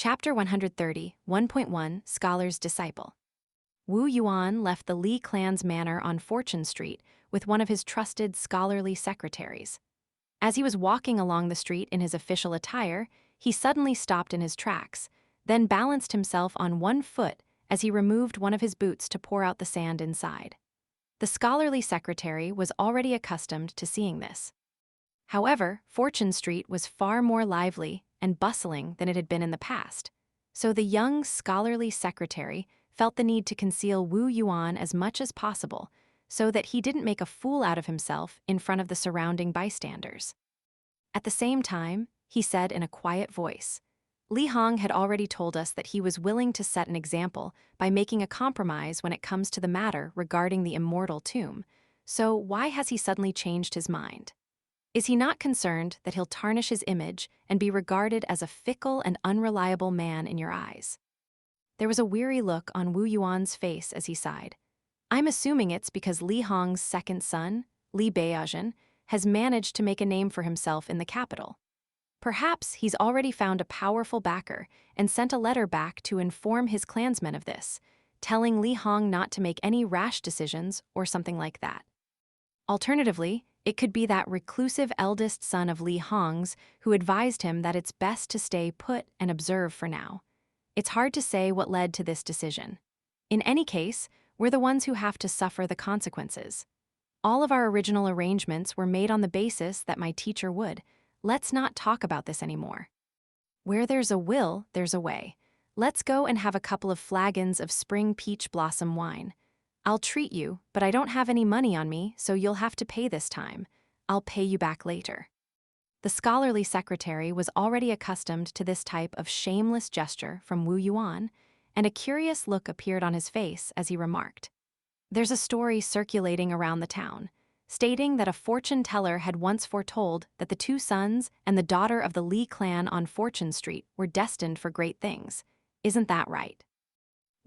Chapter 130, 1.1 Scholar's Disciple. Wu Yuan left the Li clan's manor on Fortune Street with one of his trusted scholarly secretaries. As he was walking along the street in his official attire, he suddenly stopped in his tracks, then balanced himself on one foot as he removed one of his boots to pour out the sand inside. The scholarly secretary was already accustomed to seeing this. However, Fortune Street was far more lively and bustling than it had been in the past, so the young scholarly secretary felt the need to conceal Wu Yuan as much as possible so that he didn't make a fool out of himself in front of the surrounding bystanders. At the same time, he said in a quiet voice, Li Hong had already told us that he was willing to set an example by making a compromise when it comes to the matter regarding the immortal tomb, so why has he suddenly changed his mind? Is he not concerned that he'll tarnish his image and be regarded as a fickle and unreliable man in your eyes? There was a weary look on Wu Yuan's face as he sighed. I'm assuming it's because Li Hong's second son, Li Beijing, has managed to make a name for himself in the capital. Perhaps he's already found a powerful backer and sent a letter back to inform his clansmen of this, telling Li Hong not to make any rash decisions or something like that. Alternatively, it could be that reclusive eldest son of Li Hong's who advised him that it's best to stay put and observe for now. It's hard to say what led to this decision. In any case, we're the ones who have to suffer the consequences. All of our original arrangements were made on the basis that my teacher would. Let's not talk about this anymore. Where there's a will, there's a way. Let's go and have a couple of flagons of spring peach blossom wine. I'll treat you, but I don't have any money on me, so you'll have to pay this time. I'll pay you back later. The scholarly secretary was already accustomed to this type of shameless gesture from Wu Yuan, and a curious look appeared on his face as he remarked, There's a story circulating around the town, stating that a fortune teller had once foretold that the two sons and the daughter of the Li clan on Fortune Street were destined for great things. Isn't that right?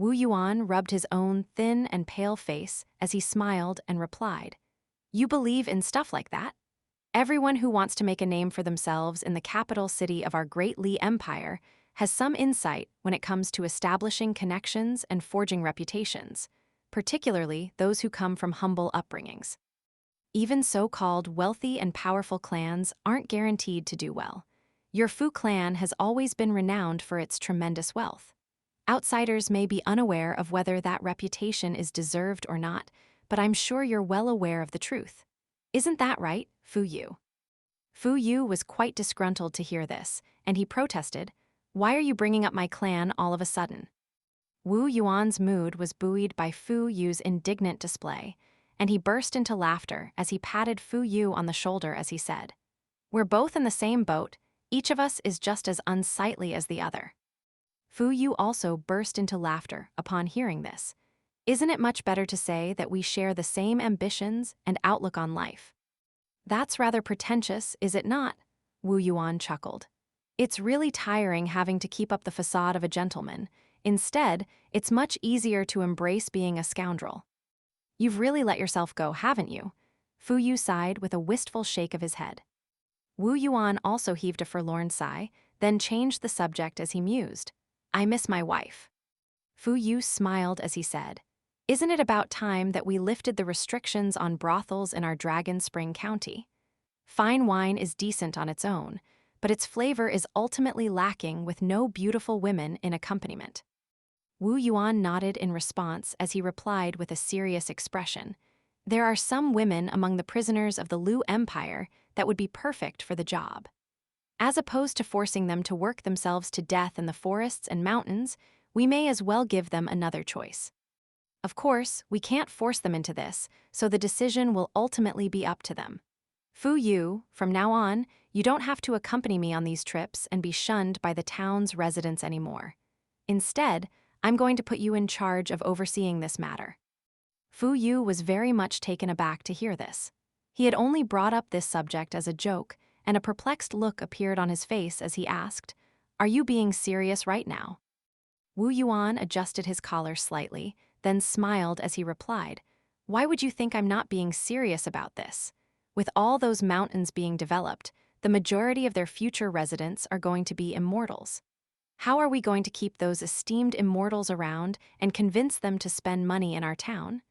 Wu Yuan rubbed his own thin and pale face as he smiled and replied, You believe in stuff like that? Everyone who wants to make a name for themselves in the capital city of our great Li Empire has some insight when it comes to establishing connections and forging reputations, particularly those who come from humble upbringings. Even so-called wealthy and powerful clans aren't guaranteed to do well. Your Fu clan has always been renowned for its tremendous wealth. Outsiders may be unaware of whether that reputation is deserved or not, but I'm sure you're well aware of the truth. Isn't that right, Fu Yu? Fu Yu was quite disgruntled to hear this, and he protested, Why are you bringing up my clan all of a sudden? Wu Yuan's mood was buoyed by Fu Yu's indignant display, and he burst into laughter as he patted Fu Yu on the shoulder as he said, We're both in the same boat, each of us is just as unsightly as the other. Fu Yu also burst into laughter upon hearing this. Isn't it much better to say that we share the same ambitions and outlook on life? That's rather pretentious, is it not? Wu Yuan chuckled. It's really tiring having to keep up the facade of a gentleman. Instead, it's much easier to embrace being a scoundrel. You've really let yourself go, haven't you? Fu Yu sighed with a wistful shake of his head. Wu Yuan also heaved a forlorn sigh, then changed the subject as he mused. I miss my wife. Fu Yu smiled as he said, Isn't it about time that we lifted the restrictions on brothels in our Dragon Spring County? Fine wine is decent on its own, but its flavor is ultimately lacking with no beautiful women in accompaniment. Wu Yuan nodded in response as he replied with a serious expression. There are some women among the prisoners of the Lu Empire that would be perfect for the job. As opposed to forcing them to work themselves to death in the forests and mountains, we may as well give them another choice. Of course, we can't force them into this, so the decision will ultimately be up to them. Fu Yu, from now on, you don't have to accompany me on these trips and be shunned by the town's residents anymore. Instead, I'm going to put you in charge of overseeing this matter. Fu Yu was very much taken aback to hear this. He had only brought up this subject as a joke, and a perplexed look appeared on his face as he asked, Are you being serious right now? Wu Yuan adjusted his collar slightly, then smiled as he replied, Why would you think I'm not being serious about this? With all those mountains being developed, the majority of their future residents are going to be immortals. How are we going to keep those esteemed immortals around and convince them to spend money in our town?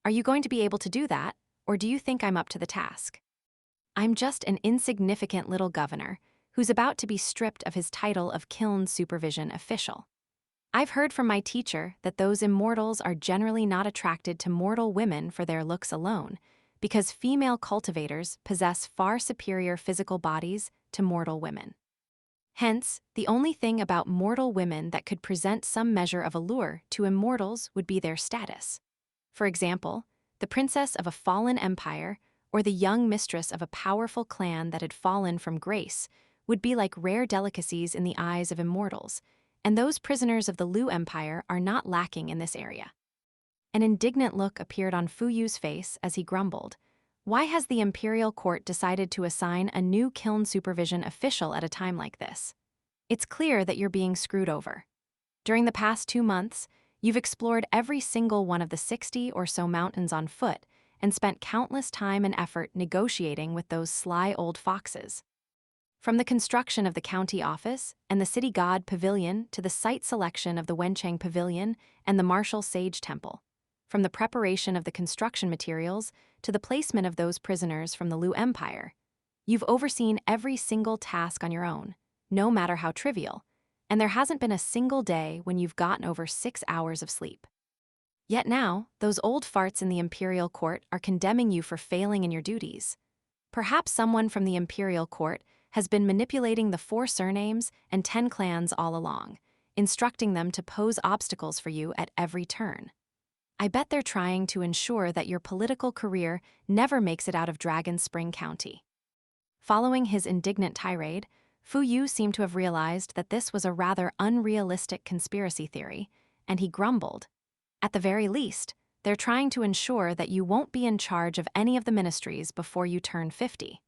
Are you going to be able to do that, or do you think I'm up to the task? I'm just an insignificant little governor who's about to be stripped of his title of Kiln Supervision Official. I've heard from my teacher that those immortals are generally not attracted to mortal women for their looks alone, because female cultivators possess far superior physical bodies to mortal women. Hence, the only thing about mortal women that could present some measure of allure to immortals would be their status. For example, the princess of a fallen empire or the young mistress of a powerful clan that had fallen from grace would be like rare delicacies in the eyes of immortals, and those prisoners of the Lu Empire are not lacking in this area. An indignant look appeared on Fu Yu's face as he grumbled. Why has the imperial court decided to assign a new kiln supervision official at a time like this? It's clear that you're being screwed over. During the past 2 months, you've explored every single one of the 60 or so mountains on foot and spent countless time and effort negotiating with those sly old foxes. From the construction of the county office and the city god pavilion to the site selection of the Wenchang Pavilion and the martial sage temple, from the preparation of the construction materials to the placement of those prisoners from the Lu Empire, you've overseen every single task on your own, no matter how trivial, and there hasn't been a single day when you've gotten over 6 hours of sleep. Yet now, those old farts in the imperial court are condemning you for failing in your duties. Perhaps someone from the imperial court has been manipulating the 4 surnames and 10 clans all along, instructing them to pose obstacles for you at every turn. I bet they're trying to ensure that your political career never makes it out of Dragon Spring County. Following his indignant tirade, Fu Yu seemed to have realized that this was a rather unrealistic conspiracy theory, and he grumbled. At the very least, they're trying to ensure that you won't be in charge of any of the ministries before you turn 50.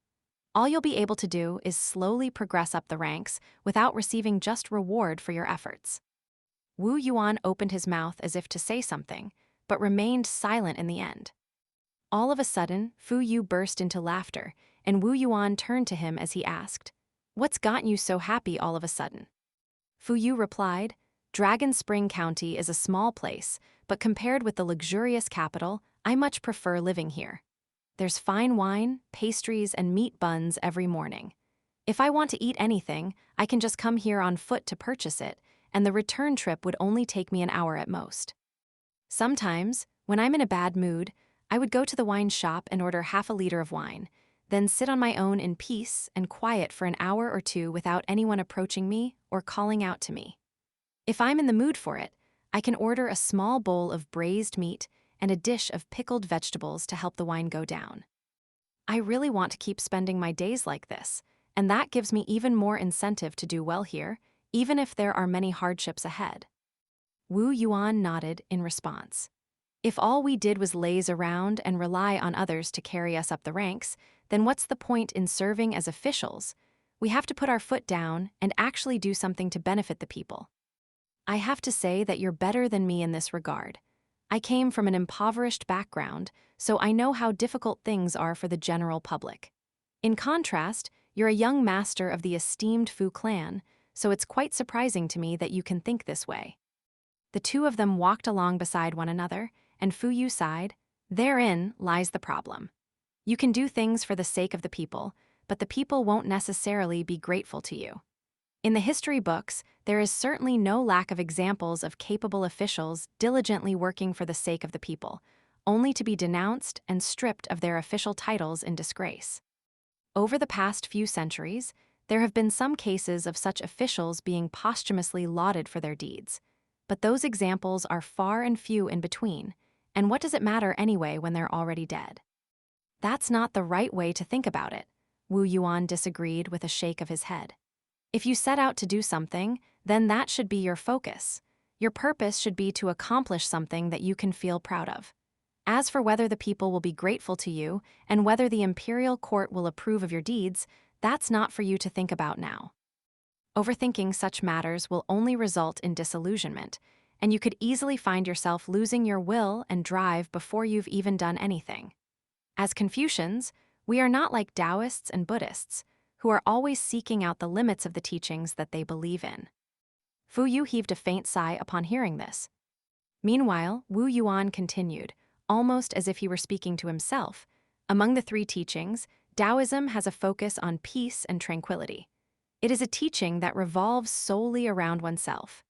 All you'll be able to do is slowly progress up the ranks without receiving just reward for your efforts. Wu Yuan opened his mouth as if to say something, but remained silent in the end. All of a sudden, Fu Yu burst into laughter, and Wu Yuan turned to him as he asked, "What's gotten you so happy all of a sudden?" Fu Yu replied, "Dragon Spring County is a small place, but compared with the luxurious capital, I much prefer living here. There's fine wine, pastries, and meat buns every morning. If I want to eat anything, I can just come here on foot to purchase it, and the return trip would only take me an hour at most. Sometimes, when I'm in a bad mood, I would go to the wine shop and order half a liter of wine, then sit on my own in peace and quiet for an hour or two without anyone approaching me or calling out to me. If I'm in the mood for it, I can order a small bowl of braised meat and a dish of pickled vegetables to help the wine go down. I really want to keep spending my days like this, and that gives me even more incentive to do well here, even if there are many hardships ahead." Wu Yuan nodded in response. "If all we did was laze around and rely on others to carry us up the ranks, then what's the point in serving as officials? We have to put our foot down and actually do something to benefit the people. I have to say that you're better than me in this regard. I came from an impoverished background, so I know how difficult things are for the general public. In contrast, you're a young master of the esteemed Fu clan, so it's quite surprising to me that you can think this way." The two of them walked along beside one another, and Fu Yu sighed. "Therein lies the problem. You can do things for the sake of the people, but the people won't necessarily be grateful to you. In the history books, there is certainly no lack of examples of capable officials diligently working for the sake of the people, only to be denounced and stripped of their official titles in disgrace. Over the past few centuries, there have been some cases of such officials being posthumously lauded for their deeds, but those examples are far and few in between, and what does it matter anyway when they're already dead?" "That's not the right way to think about it," Wu Yuan disagreed with a shake of his head. "If you set out to do something, then that should be your focus. Your purpose should be to accomplish something that you can feel proud of. As for whether the people will be grateful to you and whether the imperial court will approve of your deeds, that's not for you to think about now. Overthinking such matters will only result in disillusionment, and you could easily find yourself losing your will and drive before you've even done anything. As Confucians, we are not like Taoists and Buddhists, who are always seeking out the limits of the teachings that they believe in." Fu Yu heaved a faint sigh upon hearing this. Meanwhile, Wu Yuan continued, almost as if he were speaking to himself. Among the three teachings, Taoism has a focus on peace and tranquility. It is a teaching that revolves solely around oneself.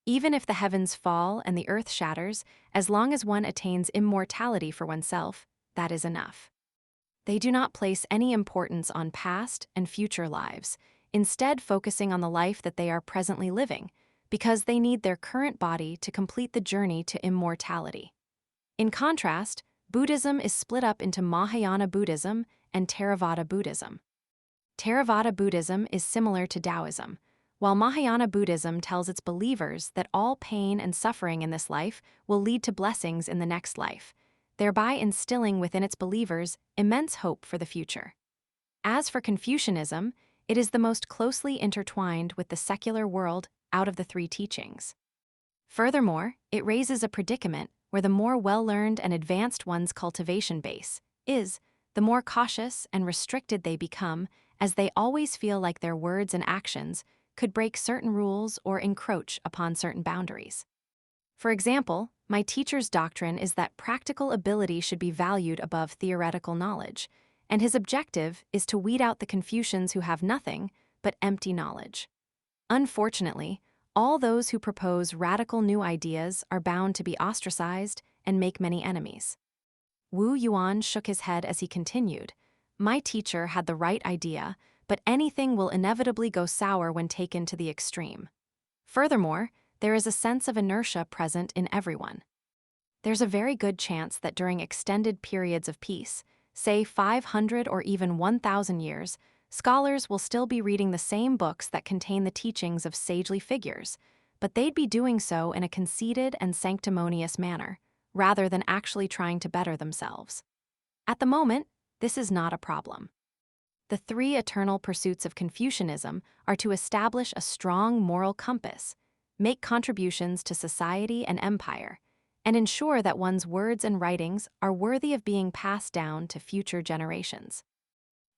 Even if the heavens fall and the earth shatters, as long as one attains immortality for oneself, that is enough. They do not place any importance on past and future lives, instead focusing on the life that they are presently living, because they need their current body to complete the journey to immortality. In contrast, Buddhism is split up into Mahayana Buddhism and Theravada Buddhism. Theravada Buddhism is similar to Taoism, while Mahayana Buddhism tells its believers that all pain and suffering in this life will lead to blessings in the next life, thereby instilling within its believers immense hope for the future. As for Confucianism, it is the most closely intertwined with the secular world out of the three teachings. Furthermore, it raises a predicament where the more well-learned and advanced one's cultivation base is, the more cautious and restricted they become, as they always feel like their words and actions could break certain rules or encroach upon certain boundaries. For example, my teacher's doctrine is that practical ability should be valued above theoretical knowledge, and his objective is to weed out the Confucians who have nothing but empty knowledge. Unfortunately, all those who propose radical new ideas are bound to be ostracized and make many enemies. Wu Yuan shook his head as he continued, "My teacher had the right idea, but anything will inevitably go sour when taken to the extreme. Furthermore, there is a sense of inertia present in everyone. There's a very good chance that during extended periods of peace, say 500 or even 1,000 years, scholars will still be reading the same books that contain the teachings of sagely figures, but they'd be doing so in a conceited and sanctimonious manner, rather than actually trying to better themselves. At the moment, this is not a problem. The three eternal pursuits of Confucianism are to establish a strong moral compass, make contributions to society and empire, and ensure that one's words and writings are worthy of being passed down to future generations.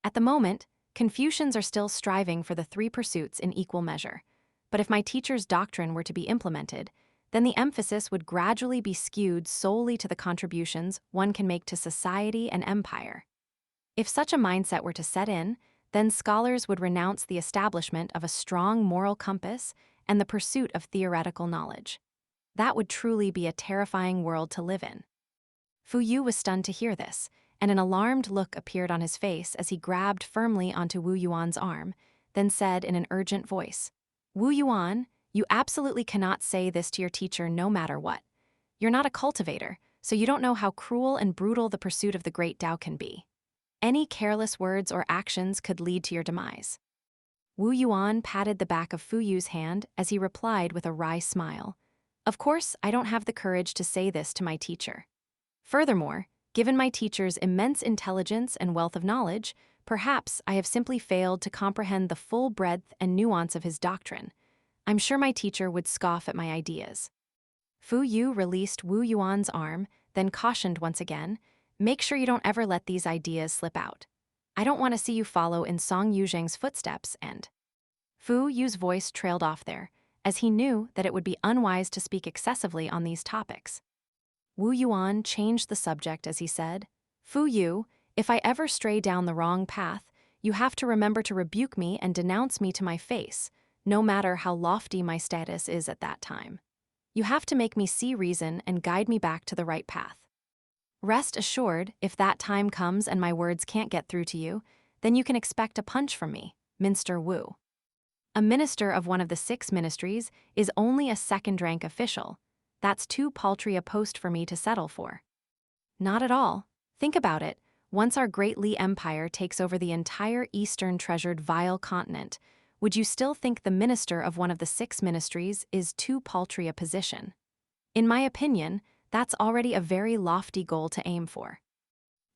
At the moment, Confucians are still striving for the three pursuits in equal measure, but if my teacher's doctrine were to be implemented, then the emphasis would gradually be skewed solely to the contributions one can make to society and empire. If such a mindset were to set in, then scholars would renounce the establishment of a strong moral compass and the pursuit of theoretical knowledge. That would truly be a terrifying world to live in." Fu Yu was stunned to hear this, and an alarmed look appeared on his face as he grabbed firmly onto Wu Yuan's arm, then said in an urgent voice, "Wu Yuan, you absolutely cannot say this to your teacher no matter what. You're not a cultivator, so you don't know how cruel and brutal the pursuit of the great Tao can be. Any careless words or actions could lead to your demise." Wu Yuan patted the back of Fu Yu's hand as he replied with a wry smile, "Of course, I don't have the courage to say this to my teacher. Furthermore, given my teacher's immense intelligence and wealth of knowledge, perhaps I have simply failed to comprehend the full breadth and nuance of his doctrine. I'm sure my teacher would scoff at my ideas." Fu Yu released Wu Yuan's arm, then cautioned once again, "Make sure you don't ever let these ideas slip out. I don't want to see you follow in Song Yuzheng's footsteps and—" Fu Yu's voice trailed off there, as he knew that it would be unwise to speak excessively on these topics. Wu Yuan changed the subject as he said, "Fu Yu, if I ever stray down the wrong path, you have to remember to rebuke me and denounce me to my face, no matter how lofty my status is at that time. You have to make me see reason and guide me back to the right path. Rest assured, if that time comes and my words can't get through to you, then you can expect a punch from me, Minster Wu. A minister of one of the 6 ministries is only a second-rank official. That's too paltry a post for me to settle for." "Not at all. Think about it. Once our great Li Empire takes over the entire eastern treasured vile continent, would you still think the minister of one of the 6 ministries is too paltry a position? In my opinion, that's already a very lofty goal to aim for.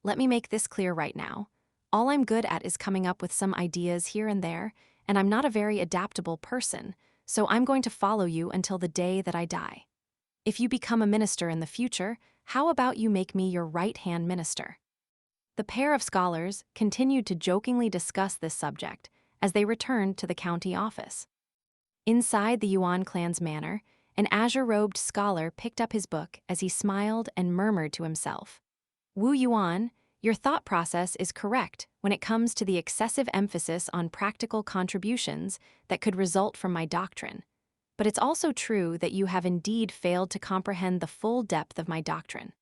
Let me make this clear right now. All I'm good at is coming up with some ideas here and there, and I'm not a very adaptable person, so I'm going to follow you until the day that I die. If you become a minister in the future, how about you make me your right-hand minister?" The pair of scholars continued to jokingly discuss this subject as they returned to the county office. Inside the Yuan clan's manor, an azure-robed scholar picked up his book as he smiled and murmured to himself. Wu Yuan, your thought process is correct when it comes to the excessive emphasis on practical contributions that could result from my doctrine. But it's also true that you have indeed failed to comprehend the full depth of my doctrine.